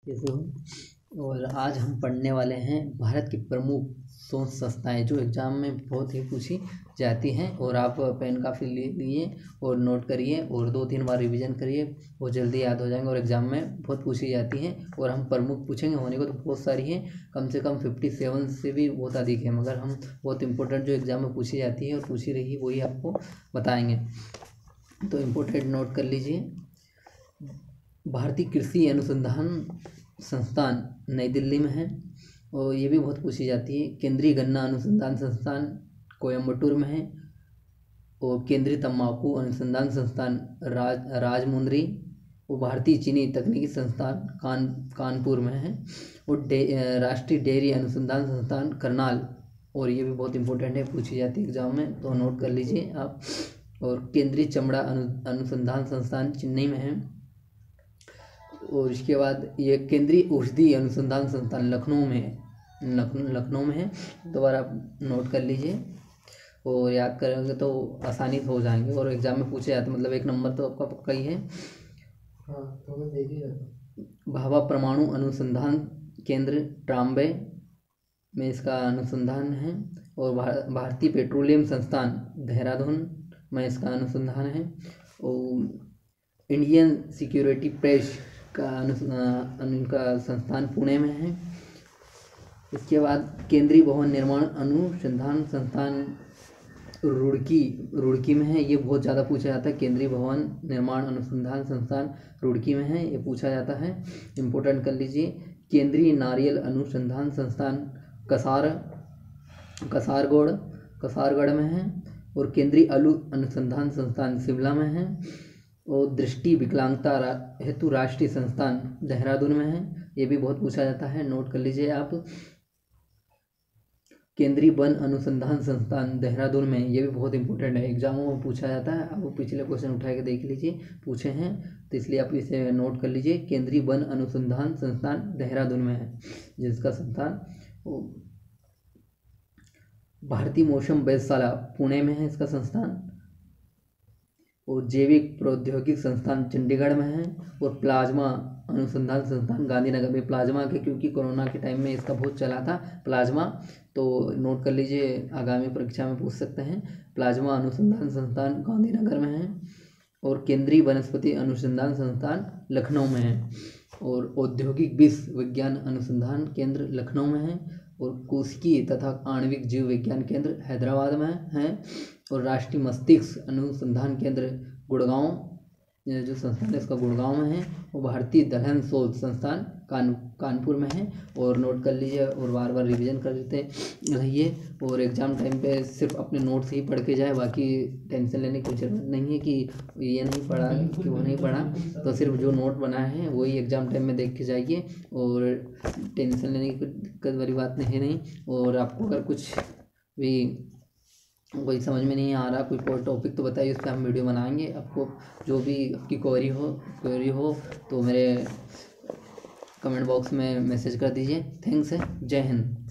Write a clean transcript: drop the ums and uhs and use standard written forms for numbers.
कैसे हो। और आज हम पढ़ने वाले हैं भारत की प्रमुख शोध संस्थाएं जो एग्ज़ाम में बहुत ही पूछी जाती हैं। और आप पेन काफ़ी लिए और नोट करिए और 2-3 बार रिवीजन करिए, वो जल्दी याद हो जाएंगे और एग्ज़ाम में बहुत पूछी जाती हैं। और हम प्रमुख पूछेंगे, होने को तो बहुत सारी हैं, कम से कम 57 से भी बहुत अधिक है, मगर हम बहुत इंपॉर्टेंट जो एग्ज़ाम में पूछी जाती है और पूछी रही है वही आपको बताएंगे। तो इम्पोर्टेंट नोट कर लीजिए। भारतीय कृषि अनुसंधान संस्थान नई दिल्ली में है और ये भी बहुत पूछी जाती है। केंद्रीय गन्ना अनुसंधान संस्थान कोयम्बटूर में है। और केंद्रीय तंबाकू अनुसंधान संस्थान राजमुंद्री और भारतीय चीनी तकनीकी संस्थान कानपुर में है। और राष्ट्रीय डेयरी अनुसंधान संस्थान करनाल, और ये भी बहुत इंपॉर्टेंट है, पूछी जाती है एग्जाम में, तो नोट कर लीजिए आप। और केंद्रीय चमड़ा अनुसंधान संस्थान चेन्नई में है। और इसके बाद ये केंद्रीय औषधि अनुसंधान संस्थान लखनऊ में है, लखनऊ में है। दोबारा आप नोट कर लीजिए और याद करेंगे तो आसानी से हो जाएंगे और एग्जाम में पूछे जाते, मतलब 1 नंबर तो आपका पक्का ही है। हाँ, तो मैं देख ही रहा था। भाभा परमाणु अनुसंधान केंद्र ट्राम्बे में इसका अनुसंधान है। और भारतीय पेट्रोलियम संस्थान देहरादून में इसका अनुसंधान है। और इंडियन सिक्योरिटी प्रेस का इनका संस्थान पुणे में है। इसके बाद केंद्रीय भवन निर्माण अनुसंधान संस्थान रुड़की में है। ये बहुत ज़्यादा पूछा जाता है। केंद्रीय भवन निर्माण अनुसंधान संस्थान रुड़की में है, ये पूछा जाता है, इम्पोर्टेंट कर लीजिए। केंद्रीय नारियल अनुसंधान संस्थान कसारगढ़ में है। और केंद्रीय आलू अनुसंधान संस्थान शिमला में है। और दृष्टि विकलांगता हेतु राष्ट्रीय संस्थान देहरादून में है, ये भी बहुत पूछा जाता है, नोट कर लीजिए आप। केंद्रीय वन अनुसंधान संस्थान देहरादून में, ये भी बहुत इंपॉर्टेंट है, एग्जामों में पूछा जाता है। आप पिछले क्वेश्चन उठा के देख लीजिए, पूछे हैं, तो इसलिए आप इसे नोट कर लीजिए। केंद्रीय वन अनुसंधान संस्थान देहरादून में है जिसका संस्थान। भारतीय मौसम वेधशाला पुणे में है इसका संस्थान। और जैविक प्रौद्योगिकी संस्थान चंडीगढ़ में है। और प्लाज्मा अनुसंधान संस्थान गांधीनगर में, प्लाज्मा के क्योंकि कोरोना के टाइम में इसका बहुत चला था प्लाज्मा, तो नोट कर लीजिए, आगामी परीक्षा में पूछ सकते हैं। प्लाज्मा अनुसंधान संस्थान गांधीनगर में है। और केंद्रीय वनस्पति अनुसंधान संस्थान लखनऊ में है। और औद्योगिक विष विज्ञान अनुसंधान केंद्र लखनऊ में है। और कोशिकीय तथा आणविक जीव विज्ञान केंद्र हैदराबाद में है। और राष्ट्रीय मस्तिष्क अनुसंधान केंद्र गुड़गांव, जो संस्थान है इसका गुड़गांव में है। और भारतीय दलहन शोध संस्थान कानपुर में है। और नोट कर लीजिए और बार बार रिवीजन करते रहिए। और एग्ज़ाम टाइम पे सिर्फ अपने नोट्स ही पढ़ के जाए, बाकी टेंशन लेने की जरूरत नहीं है कि ये नहीं पढ़ा कि वो नहीं पढ़ा, तो सिर्फ जो नोट बना है वही एग्ज़ाम टाइम में देख के जाइए। और टेंशन लेने की दिक्कत वाली बात नहीं। और आपको अगर कुछ भी कोई समझ में नहीं आ रहा, कोई टॉपिक तो बताइए, उस पर हम वीडियो बनाएंगे। आपको जो भी आपकी क्वेरी हो तो मेरे कमेंट बॉक्स में मैसेज कर दीजिए। थैंक्स है, जय हिंद।